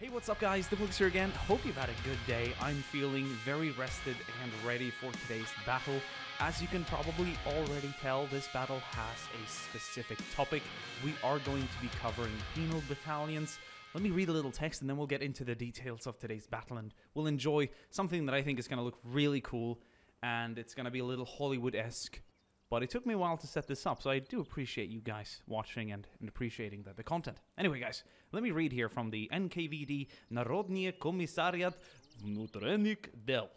Hey, what's up guys, DiplexHeated here again. Hope you've had a good day. I'm feeling very rested and ready for today's battle. As you can probably already tell, this battle has a specific topic. We are going to be covering penal battalions. Let me read a little text and then we'll get into the details of today's battle, and we'll enjoy something that I think is going to look really cool, and it's going to be a little Hollywood-esque. But it took me a while to set this up, so I do appreciate you guys watching and appreciating the content. Anyway, guys, let me read here from the NKVD Narodnie Komissariat Vnutrenik Del.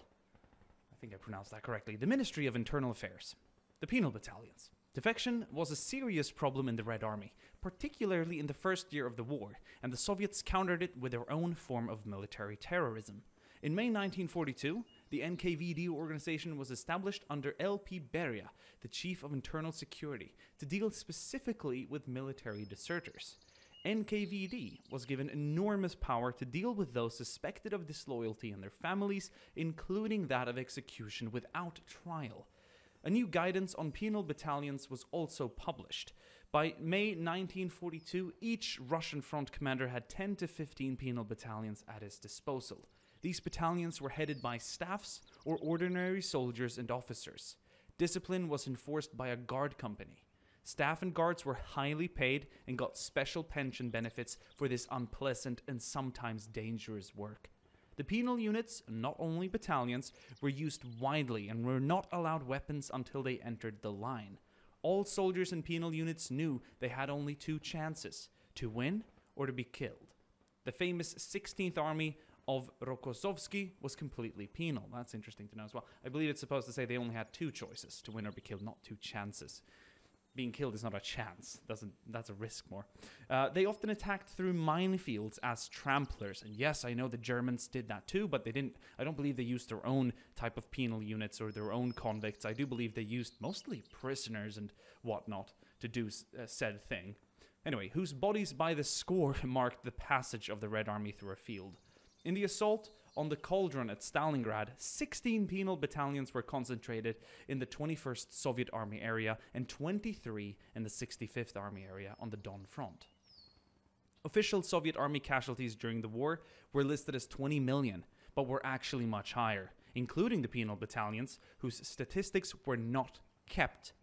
I think I pronounced that correctly. The Ministry of Internal Affairs. The penal battalions. Defection was a serious problem in the Red Army, particularly in the first year of the war, and the Soviets countered it with their own form of military terrorism. In May 1942, the NKVD organization was established under LP Beria, the Chief of Internal Security, to deal specifically with military deserters. NKVD was given enormous power to deal with those suspected of disloyalty and their families, including that of execution without trial. A new guidance on penal battalions was also published. By May 1942, each Russian front commander had 10 to 15 penal battalions at his disposal. These battalions were headed by staffs or ordinary soldiers and officers. Discipline was enforced by a guard company. Staff and guards were highly paid and got special pension benefits for this unpleasant and sometimes dangerous work. The penal units, not only battalions, were used widely and were not allowed weapons until they entered the line. All soldiers in penal units knew they had only two chances: to win or to be killed. The famous 16th Army of Rokossovsky was completely penal. That's interesting to know as well. I believe it's supposed to say they only had two choices: to win or be killed, not two chances. Being killed is not a chance. That's a risk more. They often attacked through minefields as tramplers. And yes, I know the Germans did that too, but they didn't. I don't believe they used their own type of penal units or their own convicts. I do believe they used mostly prisoners and whatnot to do said thing. Anyway, whose bodies by the score marked the passage of the Red Army through a field. In the assault on the Cauldron at Stalingrad, 16 penal battalions were concentrated in the 21st Soviet Army area and 23 in the 65th Army area on the Don Front. Official Soviet Army casualties during the war were listed as 20 million, but were actually much higher, including the penal battalions, whose statistics were not kept.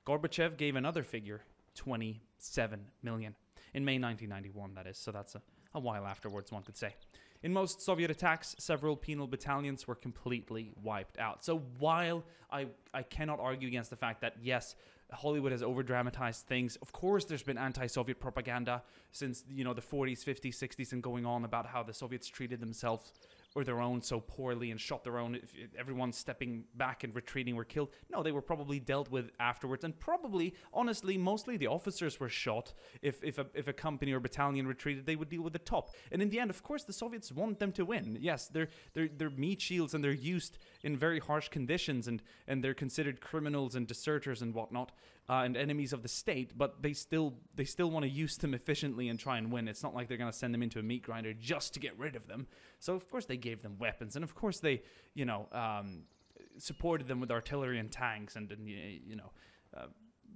Gorbachev gave another figure, 27 million. In May 1991, that is, so that's a while afterwards, one could say. In most Soviet attacks, several penal battalions were completely wiped out. So while I cannot argue against the fact that, yes, Hollywood has over-dramatized things, of course there's been anti-Soviet propaganda since, the 40s, 50s, 60s and going on about how the Soviets treated themselves or their own so poorly and shot their own. If everyone stepping back and retreating were killed. No, they were probably dealt with afterwards, and probably, honestly, mostly the officers were shot. If a company or battalion retreated, they would deal with the top. And in the end, of course, the Soviets want them to win. Yes, they're meat shields and they're used in very harsh conditions, and they're considered criminals and deserters and whatnot, and enemies of the state. But they still want to use them efficiently and try and win. It's not like they're going to send them into a meat grinder just to get rid of them. So of course they gave them weapons, and of course they, supported them with artillery and tanks, and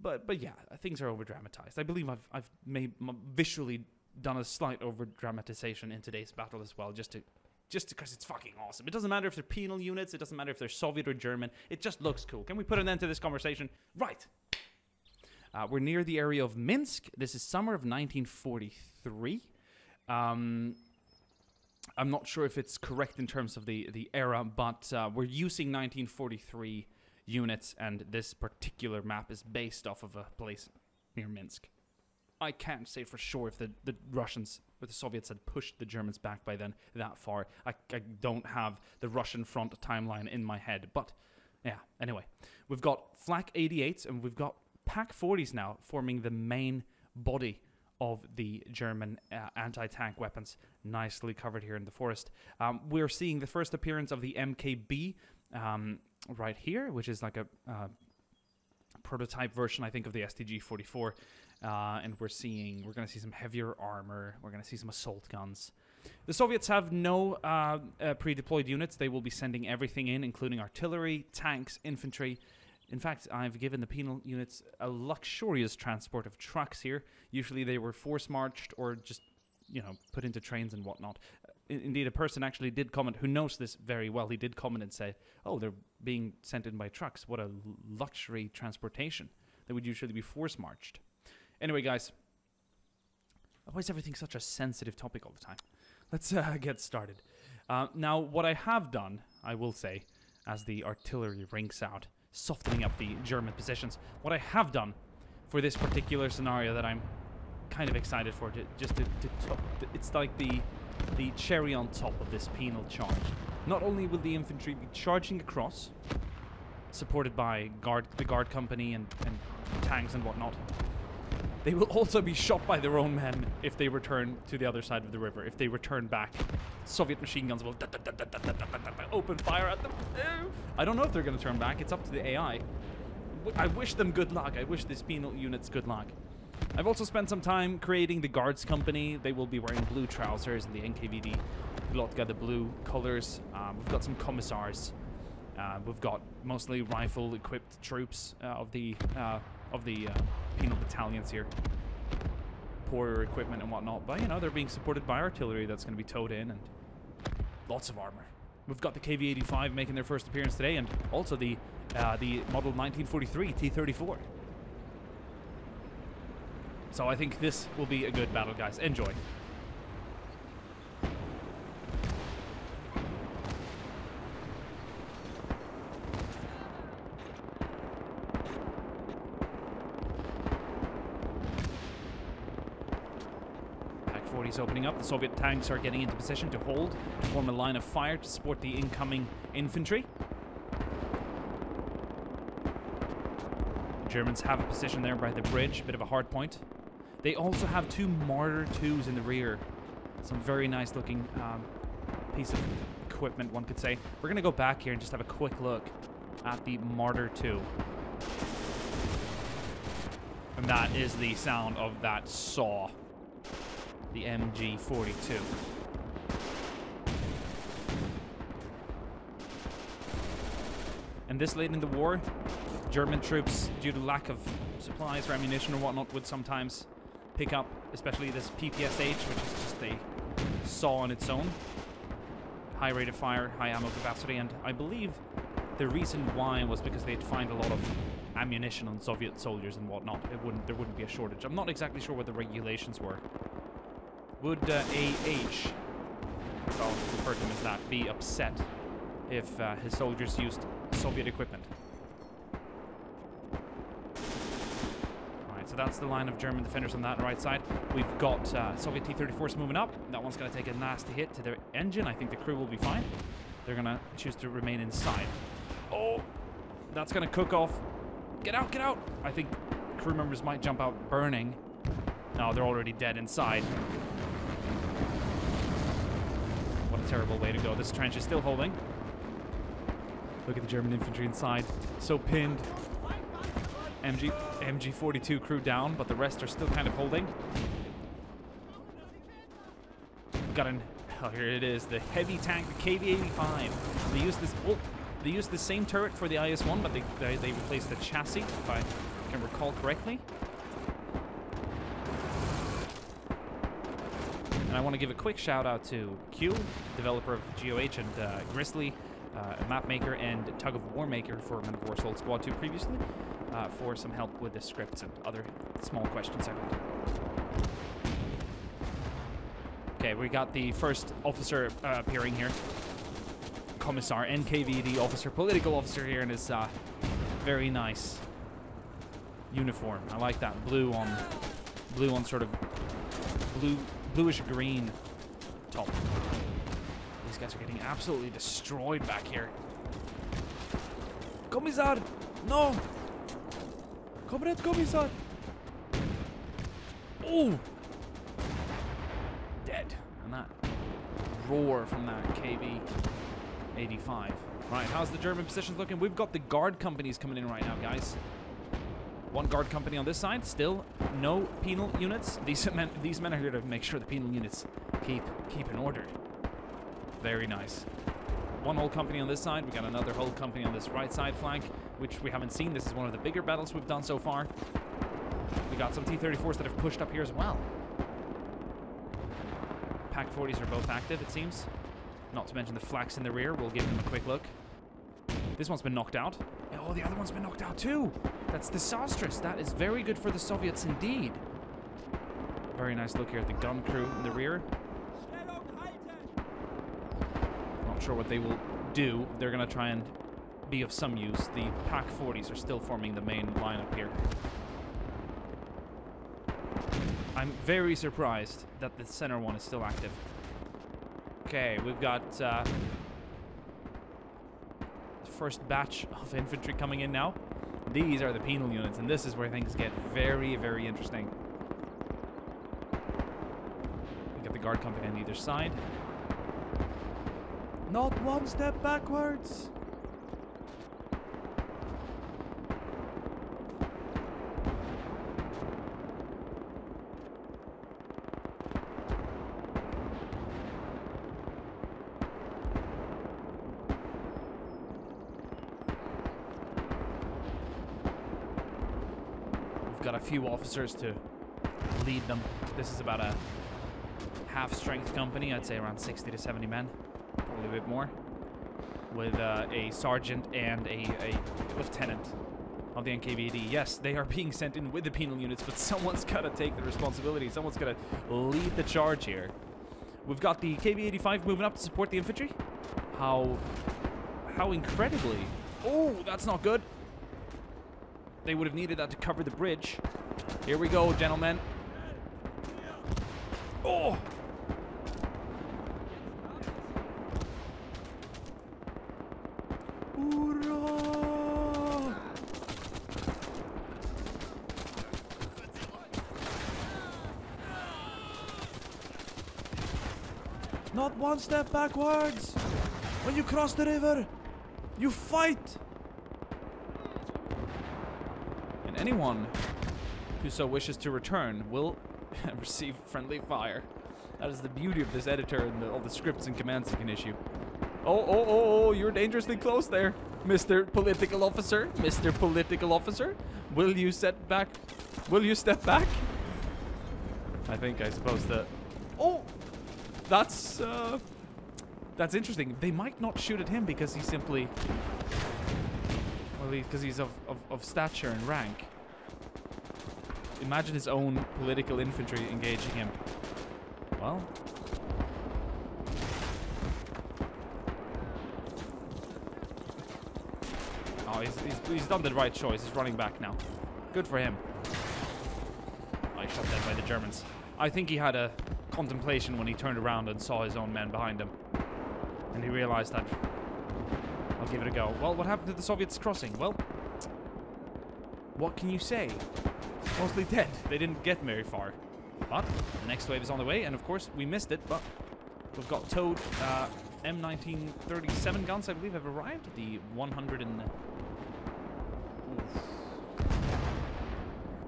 but yeah, things are over dramatized. I believe I've visually done a slight over dramatization in today's battle as well, just because it's fucking awesome. It doesn't matter if they're penal units, it doesn't matter if they're Soviet or German, it just looks cool. Can we put an end to this conversation? Right. We're near the area of Minsk. This is summer of 1943. I'm not sure if it's correct in terms of the era, but we're using 1943 units, and this particular map is based off of a place near Minsk. I can't say for sure if the Russians or the Soviets had pushed the Germans back by then that far. I don't have the Russian front timeline in my head, but yeah, anyway. We've got Flak 88s and we've got Pak 40s now forming the main body of the German anti-tank weapons, nicely covered here in the forest. We're seeing the first appearance of the MKB right here, which is like a prototype version, I think, of the STG-44. And we're going to see some heavier armor. We're going to see some assault guns. The Soviets have no pre-deployed units. They will be sending everything in, including artillery, tanks, infantry. In fact, I've given the penal units a luxurious transport of trucks here. Usually they were force-marched or just you know, put into trains and whatnot. Indeed, a person actually did comment who knows this very well. He did comment and say, "Oh, they're being sent in by trucks. What a luxury transportation. They would usually be force marched." Anyway, guys, why is everything such a sensitive topic all the time? Let's get started. Now, what I have done, I will say, as the artillery rinks out, softening up the German positions, what I have done for this particular scenario that I'm kind of excited for, it's like the cherry on top of this penal charge. Not only will the infantry be charging across, supported by the guard company and tanks and whatnot, they will also be shot by their own men if they return to the other side of the river. If they return back, Soviet machine guns will open fire at them. I don't know if they're going to turn back. It's up to the AI. I wish them good luck. I wish these penal units good luck. I've also spent some time creating the guards company. They will be wearing blue trousers and the NKVD Pilotka, the blue colors. We've got some commissars. We've got mostly rifle-equipped troops of the penal battalions here. Poorer equipment and whatnot, but you know, they're being supported by artillery that's going to be towed in, and lots of armor. We've got the KV-85 making their first appearance today, and also the model 1943 T-34. So I think this will be a good battle, guys. Enjoy. Pack-40's opening up. The Soviet tanks are getting into position to hold, to form a line of fire to support the incoming infantry. The Germans have a position there by the bridge, a bit of a hard point. They also have two Marder 2s in the rear. Some very nice looking piece of equipment, one could say. We're going to go back here and just have a quick look at the Marder 2. And that is the sound of that saw. The MG42. And this late in the war, German troops, due to lack of supplies or ammunition or whatnot, would sometimes pick up, especially this PPSH, which is just a saw on its own. High rate of fire, high ammo capacity, and I believe the reason why was because they'd find a lot of ammunition on Soviet soldiers and whatnot. There wouldn't be a shortage. I'm not exactly sure what the regulations were. Would AH, I'll refer to him as that, be upset if his soldiers used Soviet equipment? So that's the line of German defenders on that right side. We've got Soviet T-34s moving up. That one's going to take a nasty hit to their engine. I think the crew will be fine. They're going to choose to remain inside. Oh, that's going to cook off. Get out, get out. I think crew members might jump out burning. No, they're already dead inside. What a terrible way to go. This trench is still holding. Look at the German infantry inside. So pinned. MG42 crew down, but the rest are still kind of holding. We've got an... Oh, here it is. The heavy tank, the KV-85. They use this... Oh, they used the same turret for the IS-1, but they replaced the chassis, if I can recall correctly. And I want to give a quick shout out to Q, developer of GOH, and Grizzly, a map maker and tug of war maker for Men of War Assault Squad 2 previously, for some help with the scripts and other small questions I've had. Okay, we got the first officer appearing here. Commissar, NKVD officer, political officer here in his very nice uniform. I like that blue on sort of bluish green top. These guys are getting absolutely destroyed back here. Kommissar! No! Comrade Kommissar! Oh! Dead. And that roar from that KV-85. Right, how's the German positions looking? We've got the guard companies coming in right now, guys. One guard company on this side, still no penal units. These men are here to make sure the penal units keep in order. Very nice. One whole company on this side. We got another whole company on this right side flank, which we haven't seen. This is one of the bigger battles we've done so far. We got some T-34s that have pushed up here as well. Pack-40s are both active, it seems. Not to mention the flaks in the rear. We'll give them a quick look. This one's been knocked out. Oh, the other one's been knocked out too. That's disastrous. That is very good for the Soviets indeed. Very nice look here at the gun crew in the rear. Not sure what they will do. They're going to try and be of some use. The Pack-40s are still forming the main lineup here. I'm very surprised that the center one is still active. Okay, we've got the first batch of infantry coming in now. These are the penal units, and this is where things get very, very interesting. We got the guard company on either side. Not one step backwards! Got a few officers to lead them. This is about a half-strength company. I'd say around 60 to 70 men, probably a bit more, with a sergeant and a lieutenant of the NKVD. Yes, they are being sent in with the penal units, but someone's got to take the responsibility. Someone's got to lead the charge here. We've got the KV-85 moving up to support the infantry. How incredibly... Oh, that's not good. They would have needed that to cover the bridge. Here we go, gentlemen. Oh! Hoorah! Not one step backwards! When you cross the river, you fight! Anyone who so wishes to return will receive friendly fire. That is the beauty of this editor and all the scripts and commands you can issue. Oh, you're dangerously close there, Mr. Political Officer. Mr. Political Officer, will you step back? Will you step back? I think I'm supposed to... Oh! That's interesting. They might not shoot at him because he's simply... Well, because he's of stature and rank. Imagine his own political infantry engaging him. Well... Oh, he's done the right choice. He's running back now. Good for him. Oh, he's shot dead by the Germans. I think he had a contemplation when he turned around and saw his own men behind him. And he realized that... I'll give it a go. Well, what happened to the Soviets crossing? Well, what can you say? Mostly dead. They didn't get very far. But the next wave is on the way, and of course we missed it, but we've got towed M1937 guns, I believe, have arrived. The 100 and...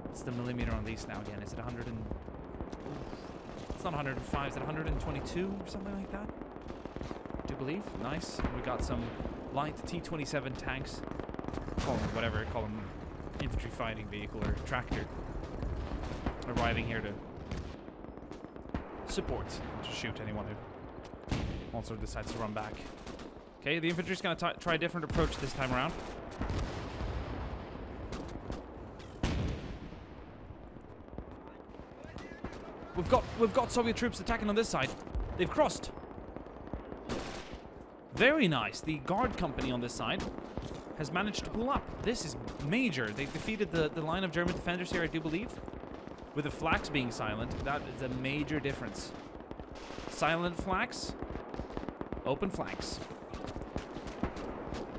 What's the millimeter on these now again? Is it 100 and... It's not 105, is it 122 or something like that? I do believe. Nice. We got some light T-27 tanks. Call them whatever, call them infantry fighting vehicle or tractor. Arriving here to support, to shoot anyone who also decides to run back. Okay, the infantry's going to try a different approach this time around. We've got Soviet troops attacking on this side. They've crossed. Very nice. The guard company on this side has managed to pull up. This is major. They defeated the line of German defenders here, I do believe. With the flaks being silent, that is a major difference. Silent flaks, open flanks.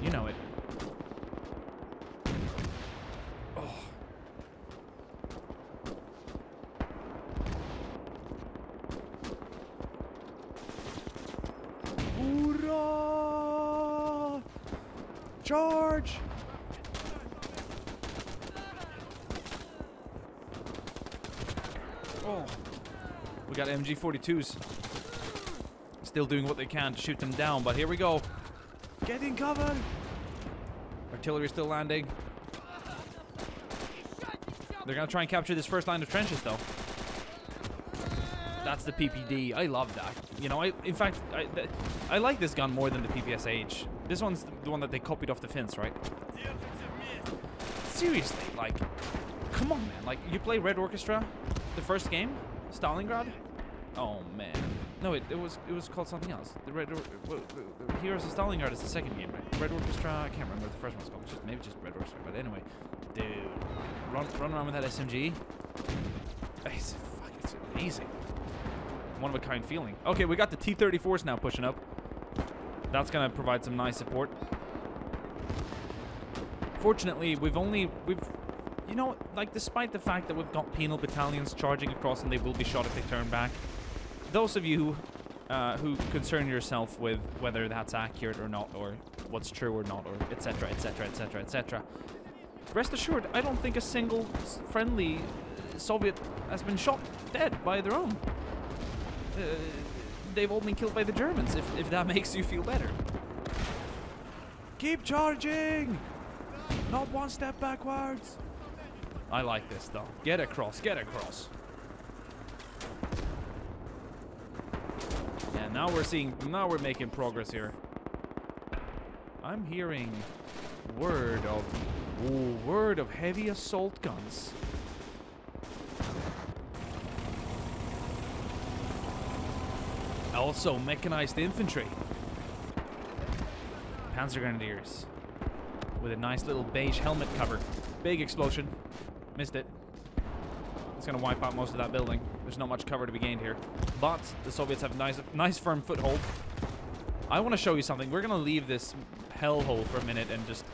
You know it. Oh. Hoorah! Charge! Oh. We got MG42s. Still doing what they can to shoot them down, but here we go. Get in cover! Artillery still landing. They're gonna try and capture this first line of trenches, though. That's the PPD. I love that. You know, in fact, I like this gun more than the PPSH. This one's the one that they copied off the Finns, right? Seriously, like, come on, man. Like, you play Red Orchestra, the first game, Stalingrad. Oh man, no, it was called something else. The Heroes of Stalingrad is the second game, right? Red Orchestra. I can't remember what the first one's called. Maybe just Red Orchestra. But anyway, dude, run around with that SMG. It's amazing. One of a kind feeling. Okay, we got the T-34s now pushing up. That's gonna provide some nice support. Fortunately, we've you know, like, despite the fact that we've got penal battalions charging across and they will be shot if they turn back, those of you who concern yourself with whether that's accurate or not, or what's true or not, or etc, etc, etc, etc, rest assured, I don't think a single friendly Soviet has been shot dead by their own. They've all been killed by the Germans, if that makes you feel better. Keep charging! Not one step backwards! I like this though. Get across, get across. Yeah, now we're making progress here. I'm hearing word of heavy assault guns. Also, mechanized infantry. Panzer Grenadiers. With a nice little beige helmet cover. Big explosion. Missed it. It's gonna wipe out most of that building. There's not much cover to be gained here. But the Soviets have a nice firm foothold. I want to show you something. We're gonna leave this hellhole for a minute and just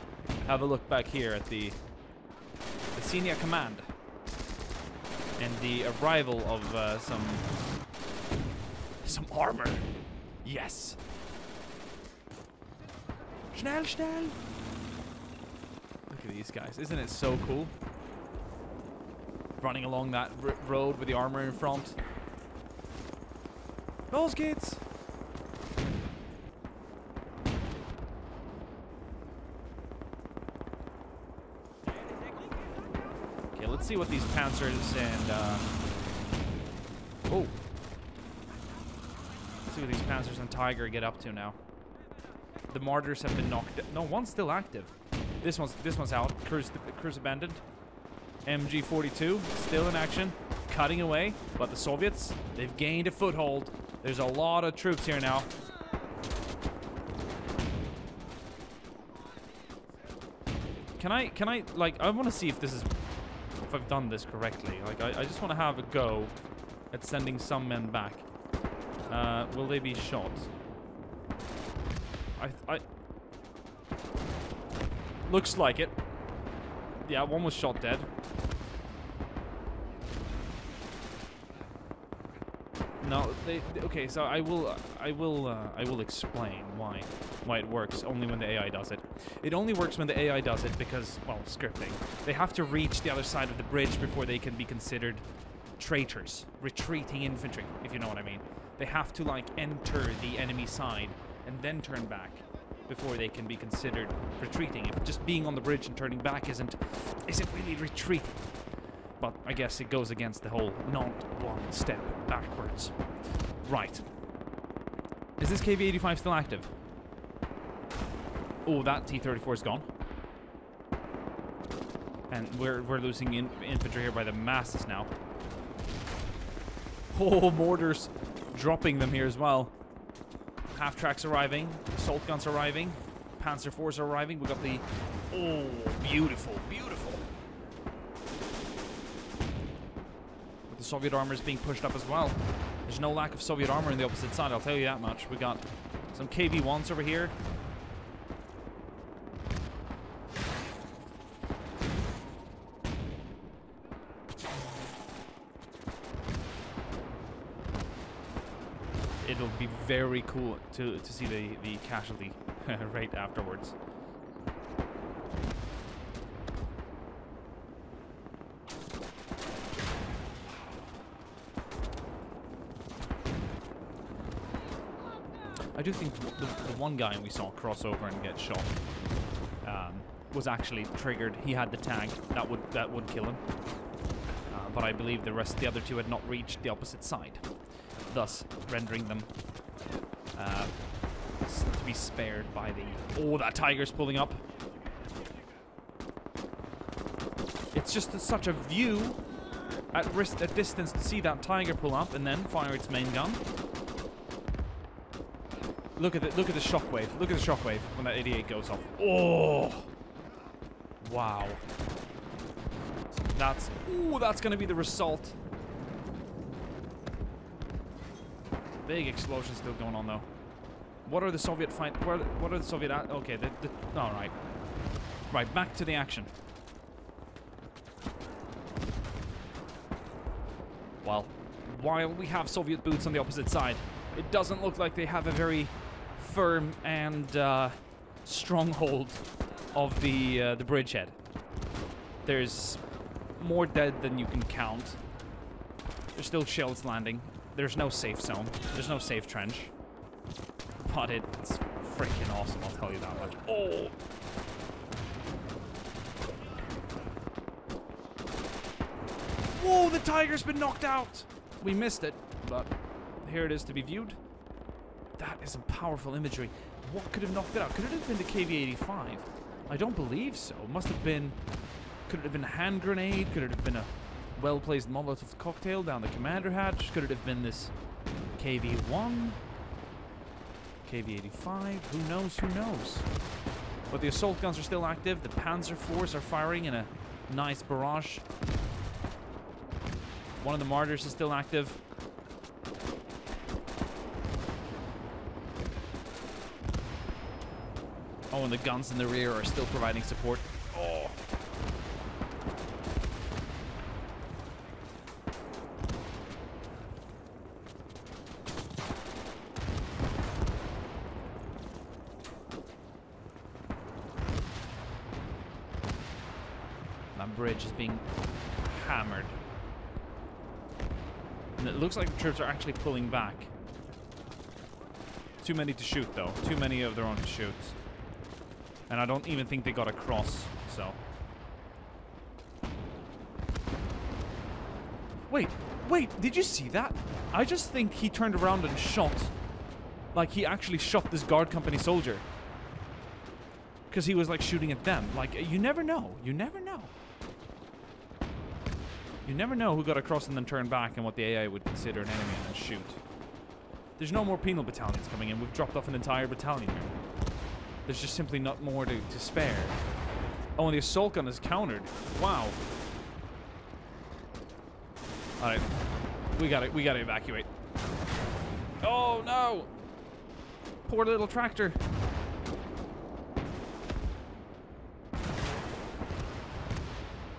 have a look back here at the senior command. And the arrival of some armor. Yes. Schnell, schnell. Look at these guys. Isn't it so cool? Running along that road with the armor in front. Those kids. Okay, let's see what these Panzers and oh. Let's see what these Panzers and Tiger get up to now. The Martyrs have been knocked. No, one's still active. This one's out. Cruise abandoned. MG-42 still in action, cutting away. But the Soviets, they've gained a foothold. There's a lot of troops here now. Can I like, I want to see if I've done this correctly. Like, I just want to have a go at sending some men back. Will they be shot? Looks like it. Yeah, one was shot dead. No, okay. So I will explain why it works only when the AI does it. It only works when the AI does it because, well, scripting. They have to reach the other side of the bridge before they can be considered traitors, retreating infantry, if you know what I mean. They have to, like, enter the enemy side and then turn back before they can be considered retreating. If just being on the bridge and turning back isn't really retreating. But I guess it goes against the whole not one step backwards. Right. Is this KV-85 still active? Oh, that T-34 is gone. And we're losing infantry here by the masses now. Oh, mortars dropping them here as well. Half-tracks arriving. Assault guns arriving. Panzer IVs are arriving. We got the... Oh, beautiful, beautiful. But the Soviet armor is being pushed up as well. There's no lack of Soviet armor on the opposite side, I'll tell you that much. We got some KV-1s over here. It'll be very cool to see the casualty rate afterwards. I do think the one guy we saw cross over and get shot was actually triggered. He had the tag that would kill him, but I believe the other two had not reached the opposite side. thus rendering them to be spared by the... Oh, that tiger's pulling up. It's just such a view at distance to see that tiger pull up and then fire its main gun. Look at the shockwave. Look at the shockwave when that 88 goes off. Oh, wow. That's gonna be the result. Big explosion still going on though. What are the Soviet fight? What are the Soviet? Okay, all right. Right, back to the action. Well, while we have Soviet boots on the opposite side, it doesn't look like they have a very firm and stronghold of the bridgehead. There's more dead than you can count. There's still shells landing. There's no safe zone. There's no safe trench. But it's freaking awesome, I'll tell you that much. Oh! Whoa, the tiger's been knocked out! We missed it, but here it is to be viewed. That is some powerful imagery. What could have knocked it out? Could it have been the KV-85? I don't believe so. It must have been... Could it have been a hand grenade? Could it have been a well-placed Molotov cocktail down the commander hatch? Could it have been this KV-1? KV-85? Who knows? Who knows? But the assault guns are still active. The Panzer IVs are firing in a nice barrage. One of the Martyrs is still active. Oh, and the guns in the rear are still providing support. Oh. That bridge is being hammered. And it looks like the troops are actually pulling back. Too many to shoot, though. Too many of their own to shoot. And I don't even think they got across, so... Wait, did you see that? I just think he turned around and shot. Like, he actually shot this guard company soldier. Because he was, like, shooting at them. Like, you never know. You never know. You never know who got across and then turned back and what the AI would consider an enemy and then shoot. There's no more penal battalions coming in. We've dropped off an entire battalion here. There's just simply not more to spare. Oh, and the assault gun is countered. Wow. Alright. We gotta evacuate. Oh, no! Poor little tractor.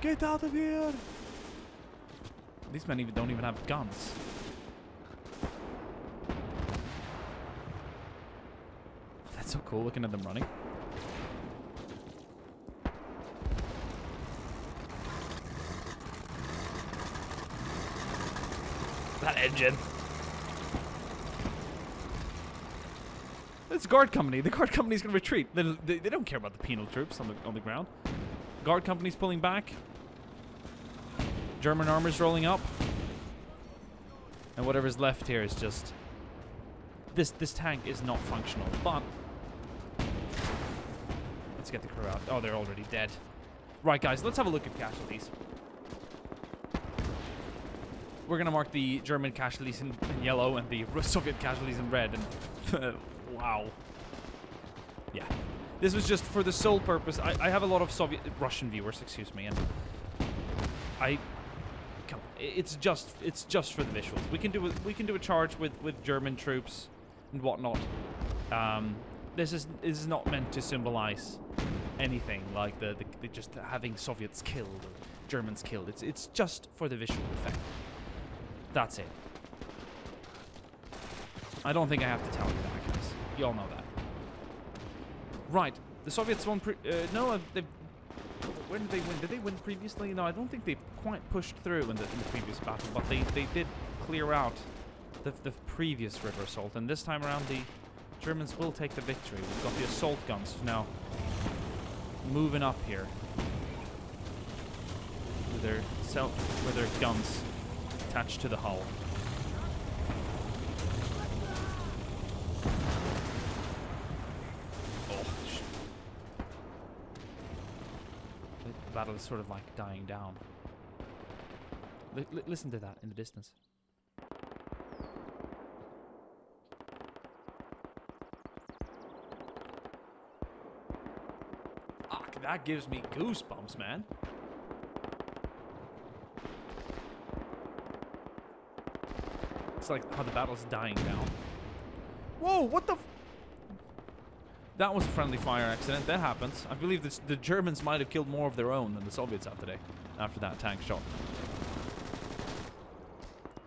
Get out of here! These men don't even have guns. That's so cool looking at them running. That engine. It's guard company. The guard company's gonna retreat. They don't care about the penal troops on the ground. Guard company's pulling back. German armor's rolling up. And whatever's left here is just... This tank is not functional, but... Let's get the crew out. Oh, they're already dead. Right, guys, let's have a look at casualties. We're gonna mark the German casualties in yellow and the Soviet casualties in red, and... wow. Yeah. This was just for the sole purpose... I have a lot of Russian viewers, excuse me, and... It's just for the visuals. We can do a charge with German troops and whatnot. This is not meant to symbolize anything like the just having Soviets killed or Germans killed. It's just for the visual effect. That's it. I don't think I have to tell you that, guys. You all know that. Right. The Soviets won. No, when did they win? Did they win previously? No, I don't think they quite pushed through in the previous battle, but they did clear out the previous river assault, and this time around the Germans will take the victory. We've got the assault guns now moving up here with their guns attached to the hull. battle is sort of like dying down. Listen to that in the distance. Fuck, that gives me goosebumps, man. It's like how the battle's dying down. Whoa, what the f— That was a friendly fire accident. That happens. I believe the Germans might have killed more of their own than the Soviets have today after that tank shot.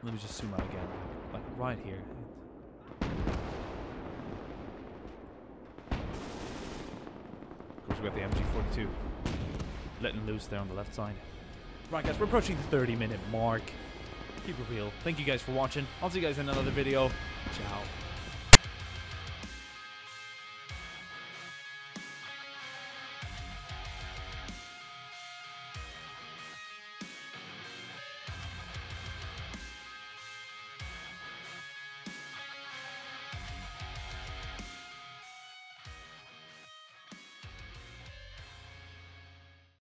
Let me just zoom out again. Like right here. Of course, we got the MG42 letting loose there on the left side. Right, guys, we're approaching the 30-minute mark. Keep it real. Thank you guys for watching. I'll see you guys in another video. Ciao.